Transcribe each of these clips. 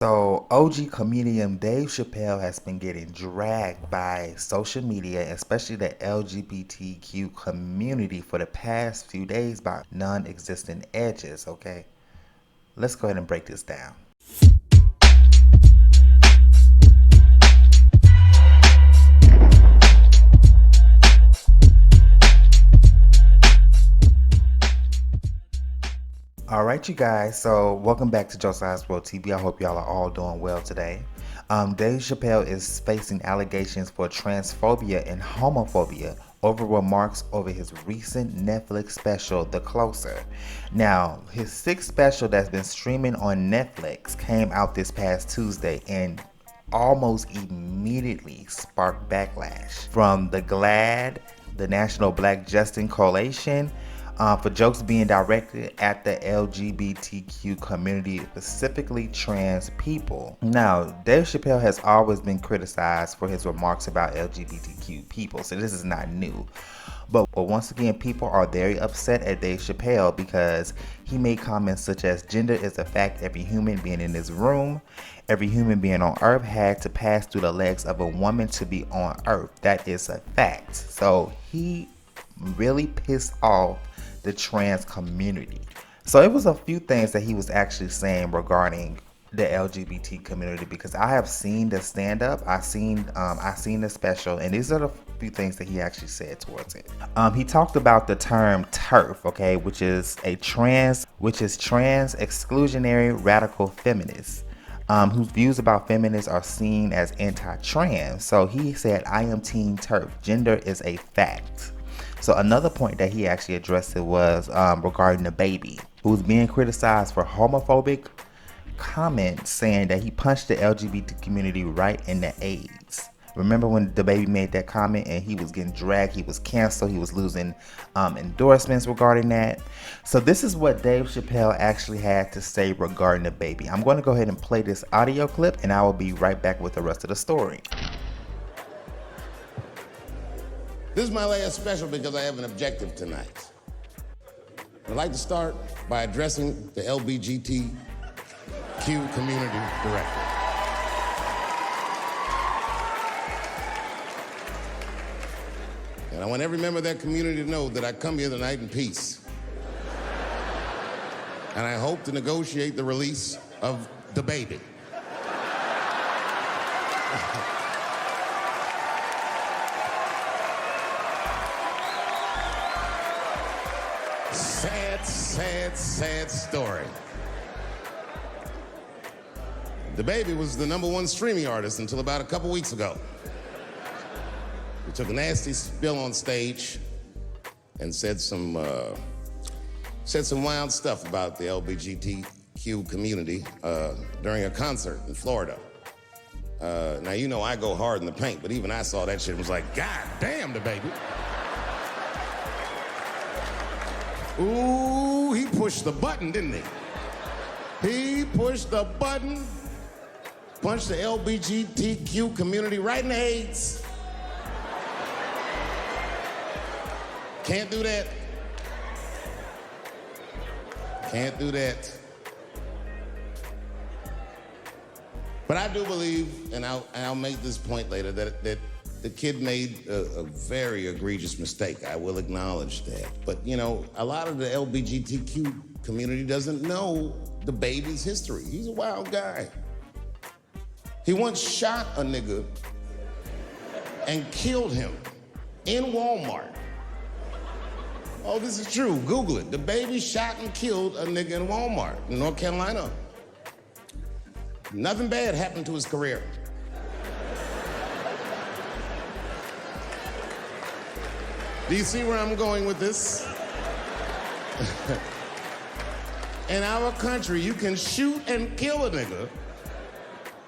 So, OG comedian Dave Chappelle has been getting dragged by social media, especially the LGBTQ community, for the past few days by non existent edges, okay? Let's go ahead and break this down. All right, you guys. So, welcome back to Josiah's World TV. I hope y'all are all doing well today. Dave Chappelle is facing allegations for transphobia and homophobia over remarks over his recent Netflix special, The Closer. Now, his sixth special that's been streaming on Netflix came out this past Tuesday and almost immediately sparked backlash from the GLAAD, the National Black Justice Coalition, for jokes being directed at the LGBTQ community, specifically trans people. Now, Dave Chappelle has always been criticized for his remarks about LGBTQ people, so this is not new. But once again, people are very upset at Dave Chappelle because he made comments such as, "Gender is a fact. Every human being in this room, every human being on earth had to pass through the legs of a woman to be on earth. That is a fact." So he really pissed off the trans community. So it was a few things that he was actually saying regarding the LGBT community, because I have seen the stand up, I seen the special, and these are the few things that he actually said towards it. He talked about the term TERF, okay, which is trans exclusionary radical feminist. Whose views about feminists are seen as anti-trans. So he said, "I am Team TERF. Gender is a fact." So another point that he actually addressed it was regarding the baby, who's being criticized for homophobic comments, saying that he punched the LGBT community right in the AIDS. Remember when the baby made that comment and he was getting dragged, he was canceled, he was losing endorsements regarding that. So this is what Dave Chappelle actually had to say regarding the baby. I'm going to go ahead and play this audio clip and I will be right back with the rest of the story. This is my last special because I have an objective tonight. I'd like to start by addressing the LGBTQ community directly. And I want every member of that community to know that I come here tonight in peace. And I hope to negotiate the release of the baby. Sad story. The baby was the #1 streaming artist until about a couple weeks ago. He took a nasty spill on stage and said some wild stuff about the LGBTQ community during a concert in Florida. Now, you know I go hard in the paint, but even I saw that shit and was like, God damn, the baby. Ooh, he pushed the button, didn't he? He pushed the button, punched the LGBTQ community right in the AIDS. Can't do that. Can't do that. But I do believe, and I'll make this point later, that the kid made a very egregious mistake. I will acknowledge that. But, you know, a lot of the LGBTQ community doesn't know the baby's history. He's a wild guy. He once shot a nigga and killed him in Walmart. Oh, this is true. Google it. The baby shot and killed a nigga in Walmart in North Carolina. Nothing bad happened to his career. Do you see where I'm going with this? In our country, you can shoot and kill a nigga,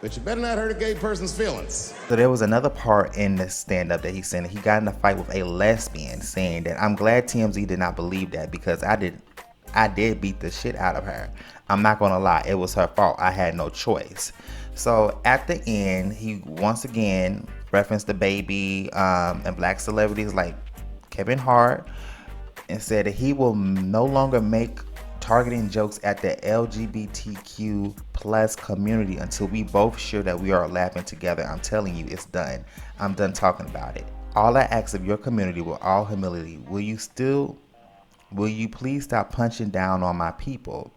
but you better not hurt a gay person's feelings. So there was another part in the stand-up that he said he got in a fight with a lesbian, saying that, "I'm glad TMZ did not believe that because I did beat the shit out of her. I'm not gonna lie, it was her fault. I had no choice." So at the end, he once again referenced the baby and black celebrities like Kevin Hart, and said that he will no longer make targeting jokes at the LGBTQ plus community until we both sure that we are laughing together. I'm telling you, it's done. I'm done talking about it. All I ask of your community with all humility, will you please stop punching down on my people?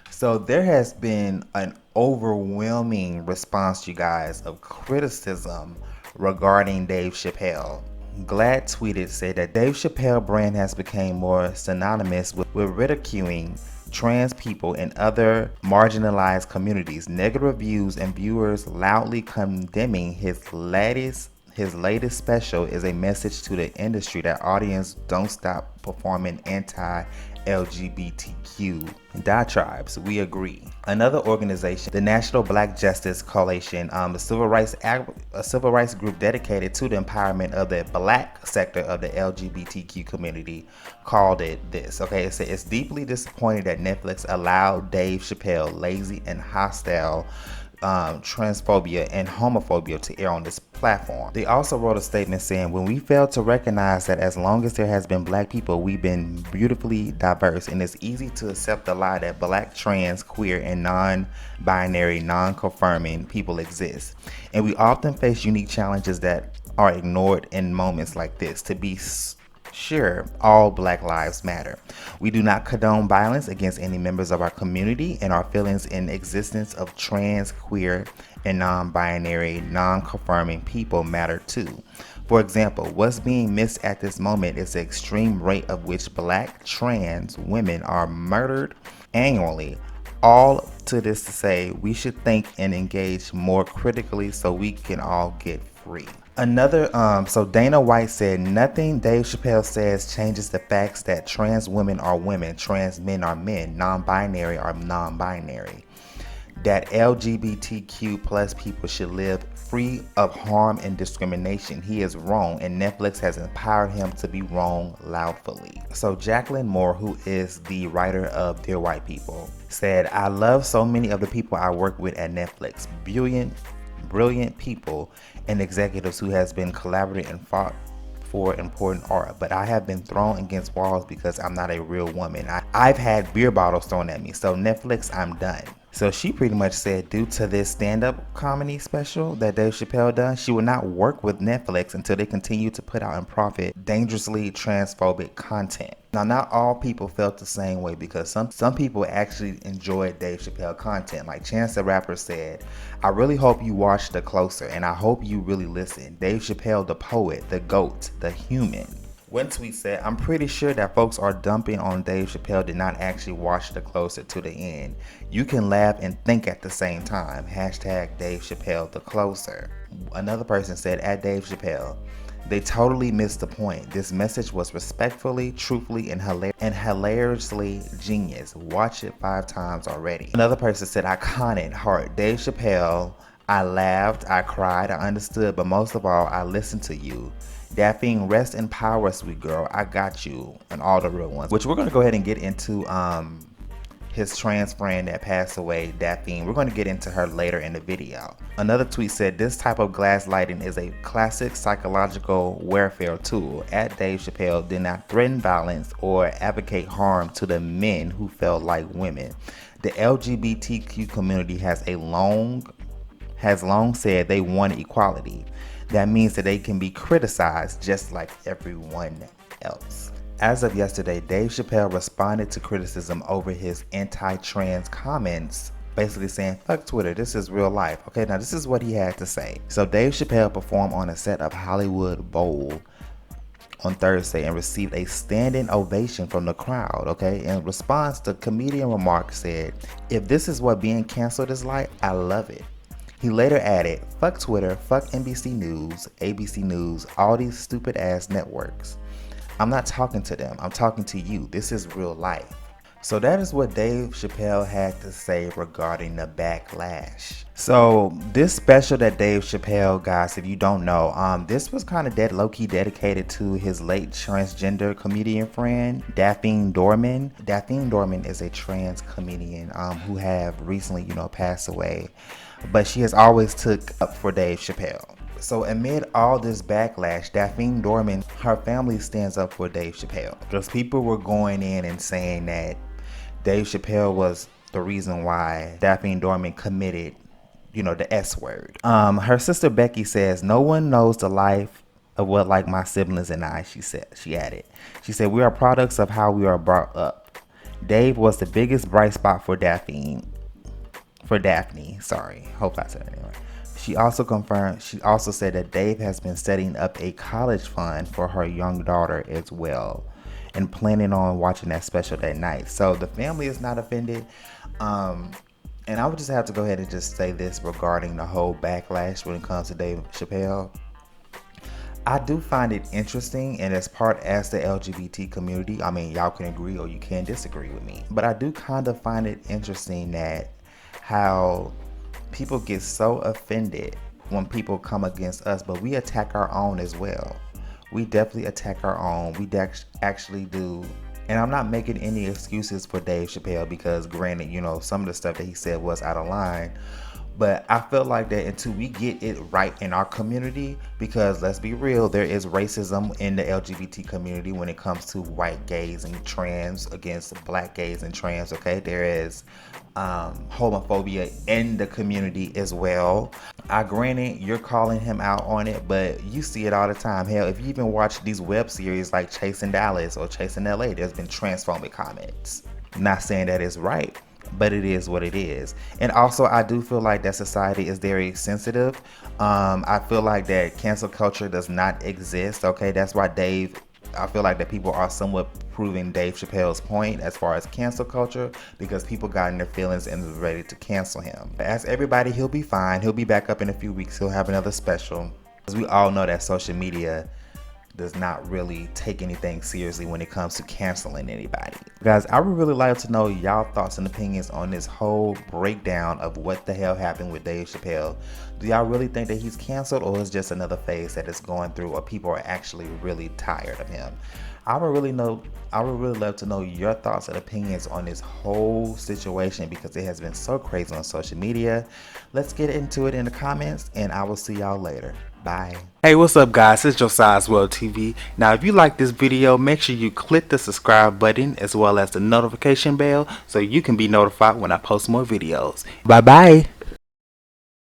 So there has been an overwhelming response, you guys, of criticism regarding Dave Chappelle. GLAAD tweeted, said that Dave Chappelle brand has become more synonymous with ridiculing trans people and other marginalized communities. Negative reviews and viewers loudly condemning his latest special is a message to the industry that audience don't stop performing anti-LGBTQ diatribes. We agree. Another organization, the National Black Justice Coalition, a civil rights group dedicated to the empowerment of the black sector of the LGBTQ community, called it this. Okay, it said it's deeply disappointed that Netflix allowed Dave Chappelle lazy and hostile transphobia and homophobia to air on this platform. They also wrote a statement saying, when we fail to recognize that as long as there has been black people, we've been beautifully diverse, and it's easy to accept the lie that black, trans, queer, and non-binary, non-conforming people exist. And we often face unique challenges that are ignored in moments like this. To be sure, all Black lives matter. We do not condone violence against any members of our community, and our feelings in existence of trans, queer, and non-binary, non-conforming people matter too. For example, what's being missed at this moment is the extreme rate of which black trans women are murdered annually. All to this to say, we should think and engage more critically so we can all get free. So Dana White said, nothing Dave Chappelle says changes the facts that trans women are women, trans men are men, non-binary are non-binary. That LGBTQ plus people should live free of harm and discrimination. He is wrong, and Netflix has empowered him to be wrong loudly. So Jacqueline Moore, who is the writer of Dear White People, said, I love so many of the people I work with at Netflix. Brilliant people and executives who has been collaborating and fought for important art, but I have been thrown against walls because I'm not a real woman. I've had beer bottles thrown at me, so Netflix, I'm done. So she pretty much said, due to this stand-up comedy special that Dave Chappelle done, she will not work with Netflix until they continue to put out and profit dangerously transphobic content. Now, not all people felt the same way, because some people actually enjoyed Dave Chappelle content. Like Chance the Rapper said, I really hope you watch The Closer, and I hope you really listen. Dave Chappelle, the poet, the GOAT, the human. One tweet said, I'm pretty sure that folks are dumping on Dave Chappelle did not actually watch The Closer to the end. You can laugh and think at the same time. Hashtag Dave Chappelle The Closer. Another person said, at Dave Chappelle, they totally missed the point. This message was respectfully, truthfully, and hilariously genius. Watch it 5 times already. Another person said, iconic heart. Dave Chappelle, I laughed, I cried, I understood, but most of all, I listened to you. Daphne, rest in power, sweet girl. I got you, and all the real ones. Which we're gonna go ahead and get into his trans friend that passed away, Daphne. We're gonna get into her later in the video. Another tweet said, this type of gaslighting is a classic psychological warfare tool. At Dave Chappelle did not threaten violence or advocate harm to the men who felt like women. The LGBTQ community has long said they want equality. That means that they can be criticized just like everyone else. As of yesterday, Dave Chappelle responded to criticism over his anti-trans comments, basically saying, fuck Twitter, this is real life. Okay, now this is what he had to say. So Dave Chappelle performed on a set of Hollywood Bowl on Thursday and received a standing ovation from the crowd. Okay, in response, the comedian remark said, if this is what being canceled is like, I love it. He later added, fuck Twitter, fuck NBC News, ABC News, all these stupid ass networks. I'm not talking to them, I'm talking to you. This is real life. So that is what Dave Chappelle had to say regarding the backlash. So this special that Dave Chappelle, guys, if you don't know, this was kind of low-key dedicated to his late transgender comedian friend, Daphne Dorman. Daphne Dorman is a trans comedian who have recently, passed away. But she has always took up for Dave Chappelle. So amid all this backlash, Daphne Dorman, her family stands up for Dave Chappelle. Because people were going in and saying that Dave Chappelle was the reason why Daphne Dorman committed, the S word. Her sister Becky says, "No one knows the life of what like my siblings and I," she added. She said, "We are products of how we are brought up. Dave was the biggest bright spot for Daphne. Sorry. Hope I said it anyway." She also said that Dave has been setting up a college fund for her young daughter as well and planning on watching that special that night. So the family is not offended. And I would just have to go ahead and just say this regarding the whole backlash when it comes to Dave Chappelle. I do find it interesting, and as the LGBT community, I mean, y'all can agree or you can disagree with me, but I do kind of find it interesting that how people get so offended when people come against us, but we attack our own as well. We definitely attack our own. We actually do. And I'm not making any excuses for Dave Chappelle because granted, some of the stuff that he said was out of line. But I feel like that until we get it right in our community, because let's be real, there is racism in the LGBT community when it comes to white gays and trans against black gays and trans, okay? There is homophobia in the community as well. Granted, you're calling him out on it, but you see it all the time. Hell, if you even watch these web series like Chasing Dallas or Chasing LA, there's been transphobic comments. Not saying that it's right, but it is what it is. And also, I do feel like that society is very sensitive. I feel like that cancel culture does not exist. Okay, that's why I feel like that people are somewhat proving Dave Chappelle's point as far as cancel culture, because people got in their feelings and was ready to cancel him. As everybody, he'll be fine. He'll be back up in a few weeks. He'll have another special. As we all know that social media does not really take anything seriously when it comes to canceling anybody. Guys, I would really like to know y'all thoughts and opinions on this whole breakdown of what the hell happened with Dave Chappelle. Do y'all really think that he's canceled, or is just another phase that is going through, or people are actually really tired of him? I would really love to know your thoughts and opinions on this whole situation, because it has been so crazy on social media. Let's get into it in the comments, and I will see y'all later. Bye. Hey, what's up guys? It's Josiah's World TV. Now, if you like this video, make sure you click the subscribe button as well as the notification bell so you can be notified when I post more videos. Bye bye.